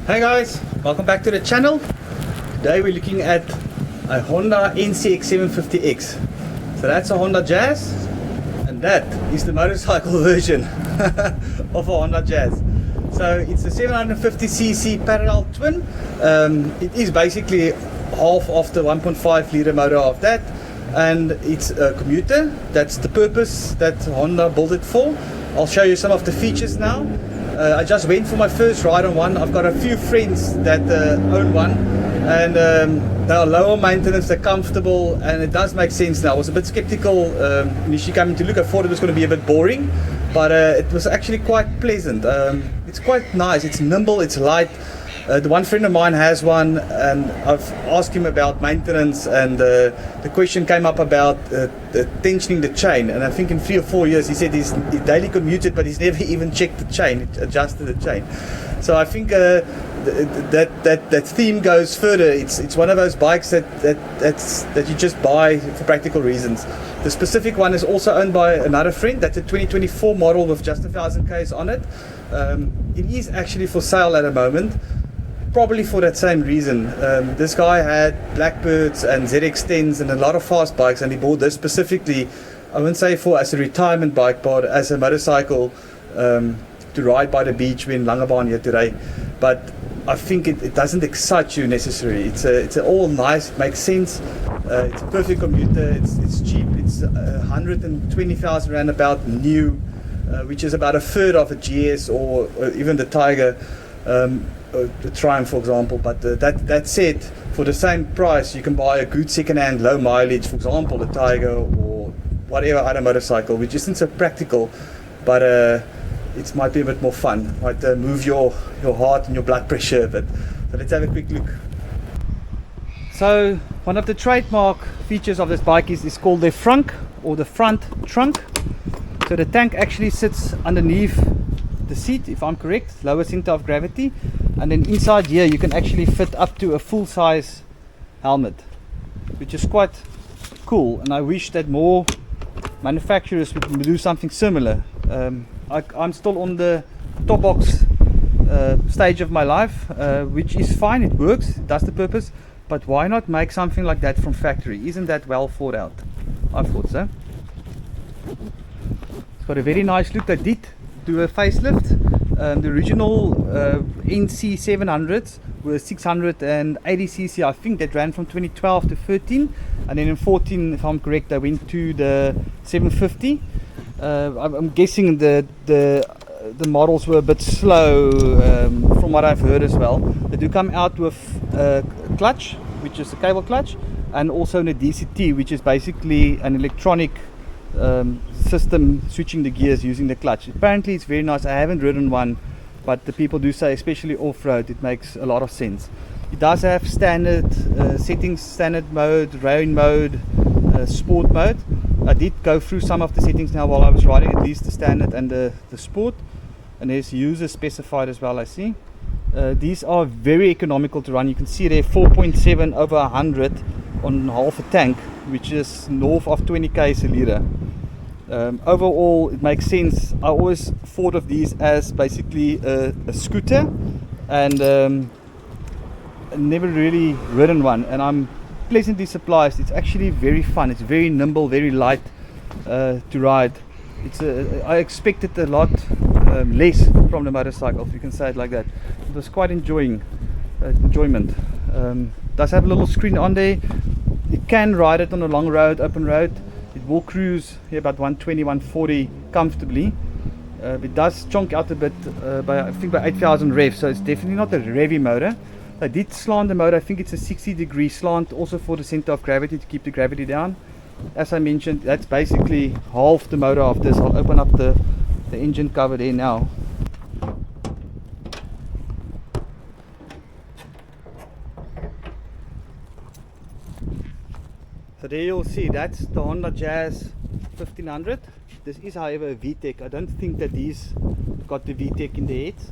Hey guys, welcome back to the channel. Today we're looking at a Honda NC750x. So that's a Honda Jazz, and that is the motorcycle version of a Honda Jazz. So it's a 750cc parallel twin. It is basically half of the 1.5 liter motor of that, and it's a commuter. That's the purpose that Honda built it for. I'll show you some of the features now. I just went for my first ride on one. I've got a few friends that own one, and they are lower maintenance, they're comfortable, and it does make sense now. I was a bit skeptical initially coming to look. I thought it was going to be a bit boring, but it was actually quite pleasant. It's quite nice, it's nimble, it's light. The one friend of mine has one, and I've asked him about maintenance, and the question came up about tensioning the chain, and I think in 3 or 4 years he said he daily commuted, but he's never even checked the chain, adjusted the chain. So I think that theme goes further. It's one of those bikes that you just buy for practical reasons. The specific one is also owned by another friend. That's a 2024 model with just 1,000 Ks on it. It is actually for sale at the moment. Probably for that same reason. This guy had Blackbirds and ZX10s and a lot of fast bikes, and he bought this specifically, I wouldn't say for as a retirement bike, but as a motorcycle to ride by the beach. We're in Langebaan here today, but I think it doesn't excite you necessarily. It's all nice, it makes sense. It's a perfect commuter, it's cheap, it's 120,000 rand about new, which is about a third of a GS or even the Tiger. The Triumph, for example. But that said, for the same price you can buy a good second-hand low mileage, for example the Tiger or whatever other motorcycle, which isn't so practical, but it might be a bit more fun, might move your heart and your blood pressure a bit. So let's have a quick look. So one of the trademark features of this bike is called the frunk, or the front trunk. So the tank actually sits underneath the seat, if I'm correct, lower center of gravity, and then inside here you can actually fit up to a full-size helmet, which is quite cool, and I wish that more manufacturers would do something similar. I'm still on the top box stage of my life, which is fine, it works, it does the purpose, but why not make something like that from factory? Isn't that well thought out? I thought so. It's got a very nice look. They did do a facelift. The original NC700s were 680cc. I think that ran from 2012 to 13, and then in 14, if I'm correct, they went to the 750. I'm guessing the models were a bit slow, from what I've heard as well. They do come out with a clutch, which is a cable clutch, and also a DCT, which is basically an electronic system switching the gears using the clutch. Apparently it's very nice. I haven't ridden one, but the people do say, especially off-road, it makes a lot of sense. It does have standard settings, standard mode, rain mode, sport mode. I did go through some of the settings now while I was riding, at least the standard and the sport, and there's user specified as well, I see. These are very economical to run. You can see there 4.7 over 100 on half a tank, which is north of 20 k's a litre. Overall it makes sense. I always thought of these as basically a scooter, and never really ridden one, and I'm pleasantly surprised. It's actually very fun, it's very nimble, very light to ride. I expected a lot less from the motorcycle, if you can say it like that. It was quite enjoyment. Does have a little screen on there. You can ride it on a long road, open road. It will cruise here about 120, 140 comfortably. It does chonk out a bit by, I think, by 8,000 revs, so it's definitely not a revvy motor. I did slant the motor. I think it's a 60-degree slant, also for the center of gravity, to keep the gravity down. As I mentioned, that's basically half the motor of this. I'll open up the engine cover there now. So there you'll see, that's the Honda Jazz 1500. This is, however, a VTEC. I don't think that these got the VTEC in the heads,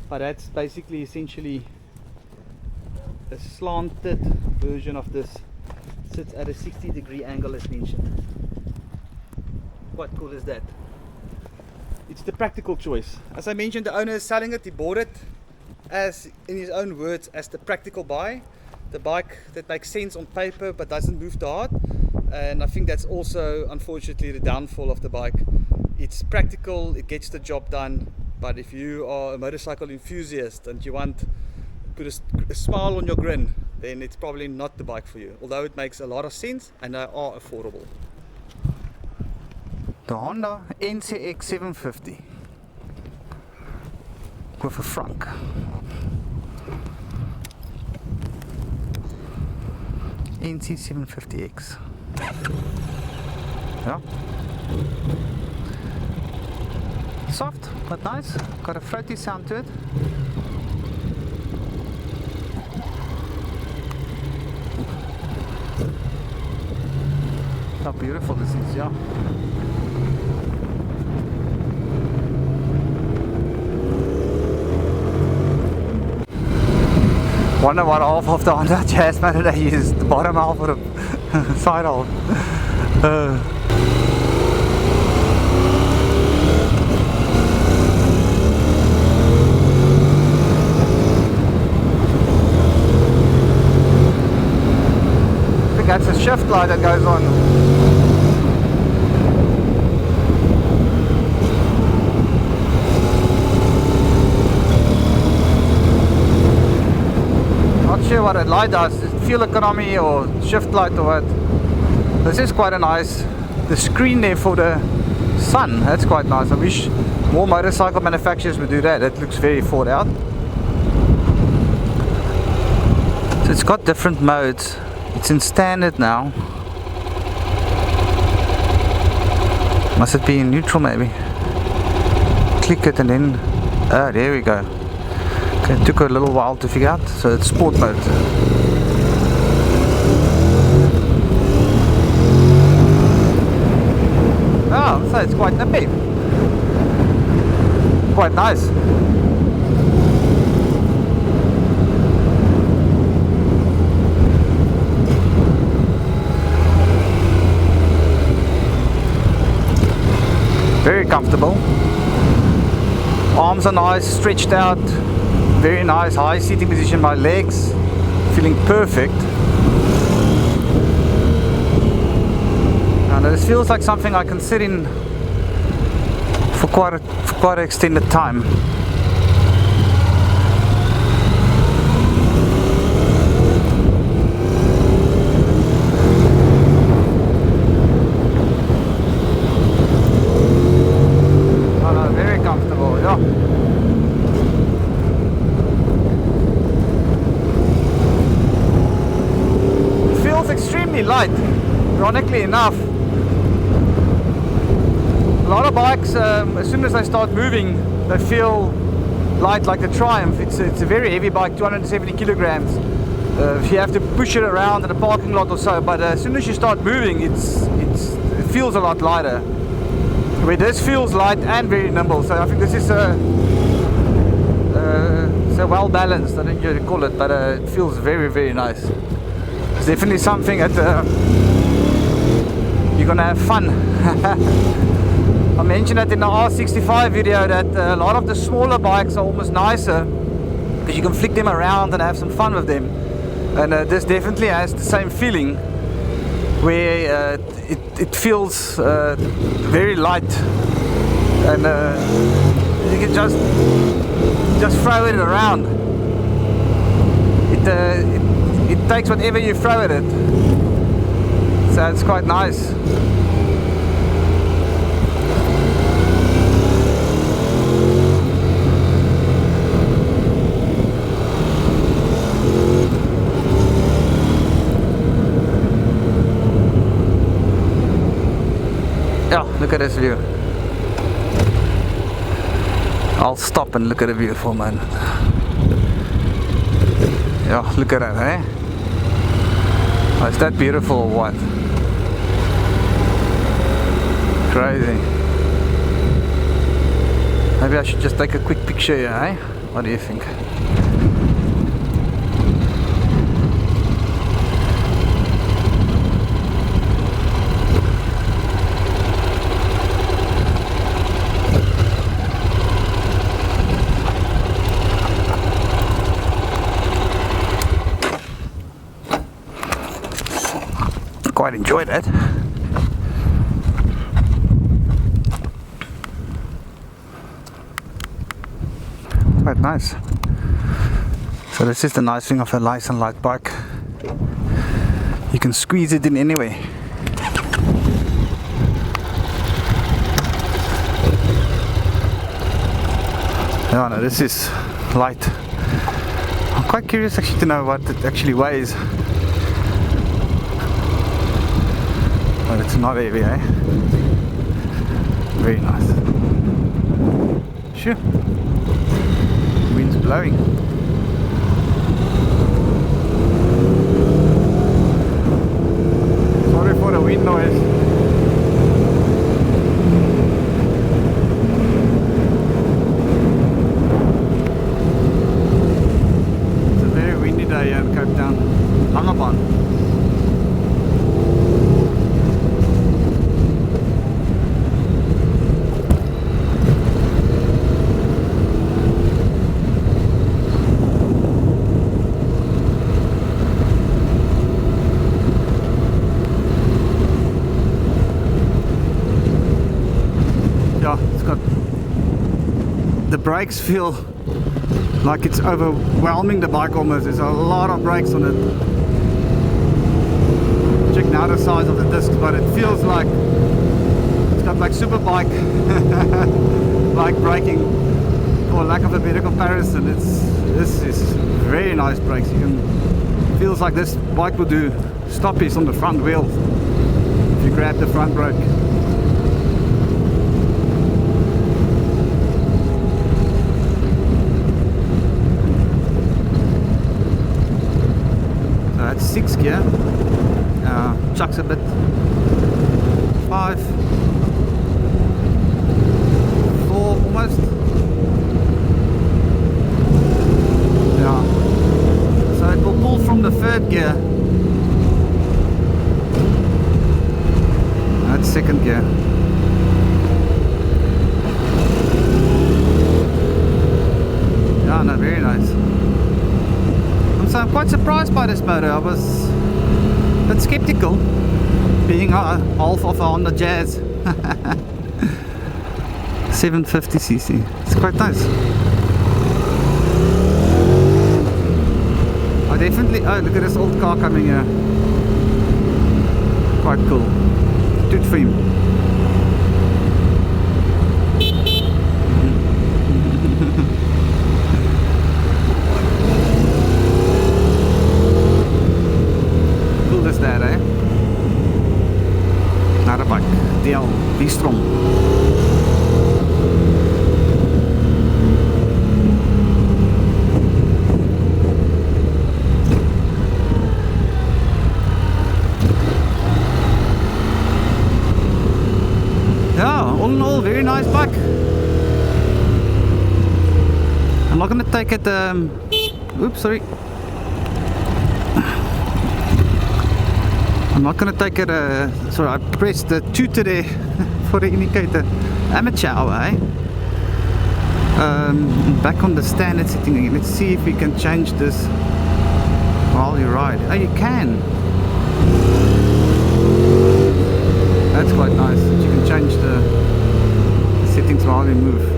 but that's basically essentially a slanted version of this. Sits at a 60-degree angle as mentioned. What cool is that? It's the practical choice. As I mentioned, the owner is selling it. He bought it as, in his own words, as the practical buy, the bike that makes sense on paper but doesn't move the heart. And I think that's also, unfortunately, the downfall of the bike. It's practical, it gets the job done, but if you are a motorcycle enthusiast and you want to put a smile on your grin, then it's probably not the bike for you, although it makes a lot of sense and they are affordable. The Honda NC750 with a frunk. NC750x. Yeah. Soft but nice, got a throaty sound to it. How beautiful this is, yeah. Wonder what half of the Honda Jazz motor they use, the bottom half or the side half. That's a shift light that goes on. Not sure what that light does, fuel economy or shift light or what. This is quite a nice, the screen there for the sun, that's quite nice. I wish more motorcycle manufacturers would do that. That looks very thought out. So it's got different modes. It's in standard now. Must it be in neutral maybe? Click it and then... Ah, there we go. Okay, it took a little while to figure out. So it's sport mode. Oh, so it's quite nippy. Quite nice. Very comfortable. Arms are nice, stretched out. Very nice, high seating position. My legs feeling perfect. And this feels like something I can sit in for quite an extended time. Light, ironically enough. A lot of bikes, as soon as they start moving, they feel light, like the Triumph. It's a very heavy bike, 270 kilograms. You have to push it around in a parking lot or so, but as soon as you start moving, it feels a lot lighter. Where this feels light and very nimble, so I think this is well balanced, I don't know what you call it, but it feels very, very nice. It's definitely something that you're gonna have fun. I mentioned that in the R65 video that a lot of the smaller bikes are almost nicer because you can flick them around and have some fun with them. And this definitely has the same feeling, where it feels very light, and you can just throw it around. It takes whatever you throw at it, so it's quite nice. Yeah, look at this view. I'll stop and look at the view for a moment. Yeah, look at that, eh? Oh, is that beautiful or what? Crazy. Maybe I should just take a quick picture here, eh? What do you think? quite enjoyed it. Quite nice. So this is the nice thing of a nice and light bike. You can squeeze it in anyway. Yeah, no, this is light. I'm quite curious actually to know what it actually weighs. But it's not heavy, eh? Very nice. Sure. Wind's blowing. Sorry for the wind noise. It's a very windy day here in Cape Town. It's got, the brakes feel like it's overwhelming the bike almost. There's a lot of brakes on it. Check now the size of the discs, but it feels like it's got like super bike like braking, for lack of a better comparison. This is very nice brakes. Feels like this bike would do stoppies on the front wheel if you grab the front brake. That's 6 gear, chucks a bit, 5, 4 almost, yeah, so it will pull from the 3rd gear, that's 2nd gear, yeah, no, very nice. So I'm quite surprised by this motor. I was a bit skeptical, being half of a Honda Jazz 750cc. It's quite nice. I definitely, oh look at this old car coming here. Quite cool. Toot for him. That, eh? Naar de bak, DL, V-Strom. Yeah, all in all, very nice bike. I'm not gonna take it, oops, sorry. I'm not going to take it, sorry, I pressed the tutor there for the indicator. Amateur hour, eh? Back on the standard setting again. Let's see if we can change this while you ride. Oh, you can. That's quite nice. You can change the settings while you move.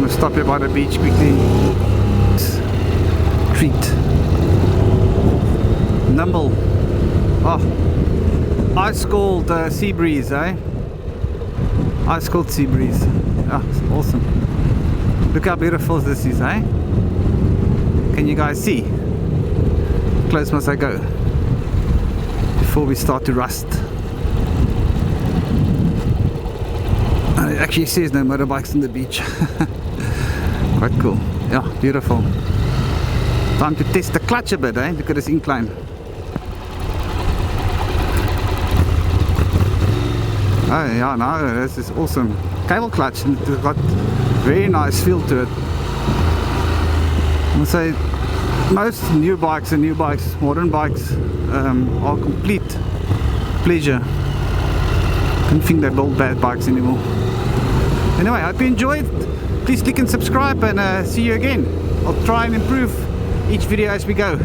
Stop here by the beach quickly. Treat. Nimble. Oh, ice cold sea breeze, eh? Ice cold sea breeze. Ah, it's awesome. Look how beautiful this is, eh? Can you guys see? How close must I go before we start to rust? And it actually says no motorbikes on the beach. Quite cool. Yeah, beautiful. Time to test the clutch a bit, eh? Look at this incline. Oh yeah, no, this is awesome. Cable clutch, and it's got very nice feel to it. I would say most new bikes, modern bikes, are complete pleasure. I don't think they build bad bikes anymore. Anyway, I hope you enjoyed. Please click and subscribe, and see you again. I'll try and improve each video as we go.